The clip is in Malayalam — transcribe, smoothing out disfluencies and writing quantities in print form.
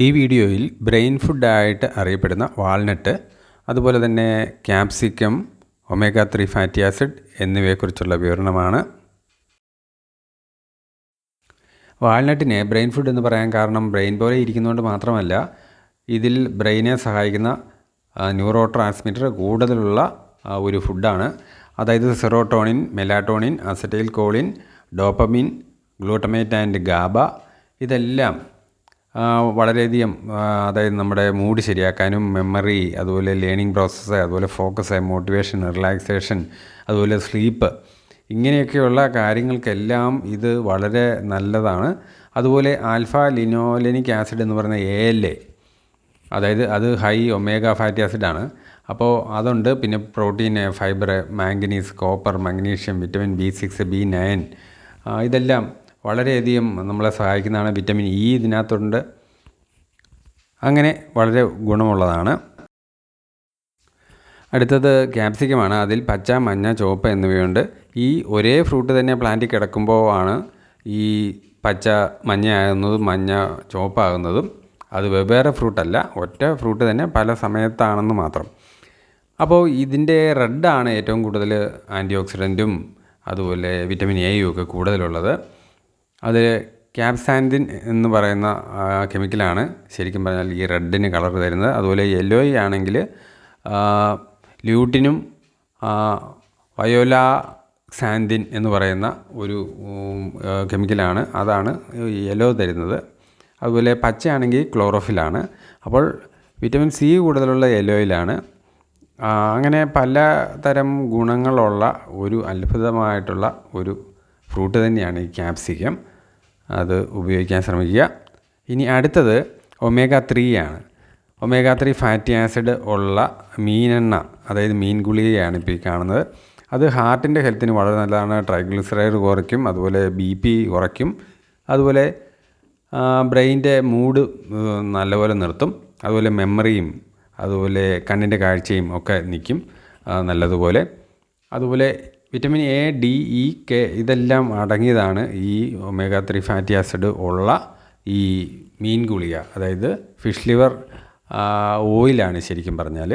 ഈ വീഡിയോയിൽ ബ്രെയിൻ ഫുഡായിട്ട് അറിയപ്പെടുന്ന വാൾനട്ട്, അതുപോലെ തന്നെ ക്യാപ്സിക്കം, ഒമേഗ 3 ഫാറ്റി ആസിഡ് എന്നിവയെക്കുറിച്ചുള്ള വിവരണമാണ്. വാൾനട്ടിനെ ബ്രെയിൻ ഫുഡ് എന്ന് പറയാൻ കാരണം ബ്രെയിൻ പോലെ ഇരിക്കുന്നതുകൊണ്ട് മാത്രമല്ല, ഇതിൽ ബ്രെയിനെ സഹായിക്കുന്ന ന്യൂറോ ട്രാൻസ്മിറ്റർ കൂടുതലുള്ള ഒരു ഫുഡാണ്. അതായത് serotonin, melatonin, acetyl choline, dopamine, glutamate and GABA ഇതെല്ലാം വളരെയധികം അതായത് നമ്മുടെ മൂഡ് ശരിയാക്കാനും മെമ്മറി, അതുപോലെ ലേണിംഗ് പ്രോസസ്സ്, അതുപോലെ ഫോക്കസ്, മോട്ടിവേഷൻ, റിലാക്സേഷൻ, അതുപോലെ സ്ലീപ്പ്, ഇങ്ങനെയൊക്കെയുള്ള കാര്യങ്ങൾക്കെല്ലാം ഇത് വളരെ നല്ലതാണ്. അതുപോലെ ആൽഫ ലിനോലെനിക് ആസിഡ് എന്ന് പറയുന്ന ALA, അതായത് അത് ഹൈ ഒമേഗ ഫാറ്റി ആസിഡാണ്. അപ്പോൾ അതുണ്ട്. പിന്നെ protein, fibre, manganese, copper, magnesium, vitamin B6, B9 ഇതെല്ലാം വളരെയധികം നമ്മളെ സഹായിക്കുന്നതാണ്. വിറ്റമിൻ E ഇതിനകത്തുണ്ട്. അങ്ങനെ വളരെ ഗുണമുള്ളതാണ്. അടുത്തത് ക്യാപ്സിക്കമാണ്. അതിൽ പച്ച, മഞ്ഞ, ചുവപ്പ് എന്നിവയുണ്ട്. ഈ ഒരേ ഫ്രൂട്ട് തന്നെ പ്ലാന്റിൽ കിടക്കുമ്പോൾ ആണ് ഈ പച്ച മഞ്ഞയാകുന്നതും മഞ്ഞ ചുവപ്പാകുന്നതും. അത് വെവ്വേറെ ഫ്രൂട്ടല്ല, ഒറ്റ ഫ്രൂട്ട് തന്നെ പല സമയത്താണെന്ന് മാത്രം. അപ്പോൾ ഇതിൻ്റെ റെഡാണ് ഏറ്റവും കൂടുതൽ ആൻറ്റി ഓക്സിഡൻറ്റും അതുപോലെ വിറ്റമിൻ എയും ഒക്കെ കൂടുതലുള്ളത്. അത് ക്യാപ്സാൻതിൻ എന്ന് പറയുന്ന കെമിക്കലാണ് ശരിക്കും പറഞ്ഞാൽ ഈ റെഡിന് കളർ തരുന്നത്. അതുപോലെ യെല്ലോ ആണെങ്കിൽ ല്യൂട്ടിനും വയോലാക്സാൻതിൻ എന്ന് പറയുന്ന ഒരു കെമിക്കലാണ്, അതാണ് യെല്ലോ തരുന്നത്. അതുപോലെ പച്ചയാണെങ്കിൽ ക്ലോറോഫിലാണ്. അപ്പോൾ വിറ്റമിൻ C കൂടുതലുള്ള യെല്ലോയിലാണ്. അങ്ങനെ പലതരം ഗുണങ്ങളുള്ള ഒരു അത്ഭുതമായിട്ടുള്ള ഒരു ഫ്രൂട്ട് തന്നെയാണ് ഈ ക്യാപ്സിക്കം. അത് ഉപയോഗിക്കാൻ ശ്രമിക്കുക. ഇനി അടുത്തത് ഒമേഗ 3 ആണ്. ഒമേഗ 3 ഫാറ്റി ആസിഡ് ഉള്ള മീനെണ്ണ, അതായത് മീൻ ഗുളികയാണ് ഇപ്പോൾ ഈ കാണുന്നത്. അത് ഹാർട്ടിൻ്റെ ഹെൽത്തിന് വളരെ നല്ലതാണ്. ട്രൈഗ്ലിസറൈഡ് കുറയ്ക്കും, അതുപോലെ BP കുറയ്ക്കും, അതുപോലെ ബ്രെയിനിൻ്റെ മൂഡ് നല്ലപോലെ നിർത്തും, അതുപോലെ മെമ്മറിയും അതുപോലെ കണ്ണിൻ്റെ കാഴ്ചയും ഒക്കെ നിൽക്കും നല്ലതുപോലെ. അതുപോലെ vitamin A, D, E, K ഇതെല്ലാം അടങ്ങിയതാണ് ഈ ഒമേഗ 3 ഫാറ്റി ആസിഡ് ഉള്ള ഈ മീൻ ഗുളിക. അതായത് ഫിഷ് ലിവർ ഓയിലാണ് ശരിക്കും പറഞ്ഞാൽ.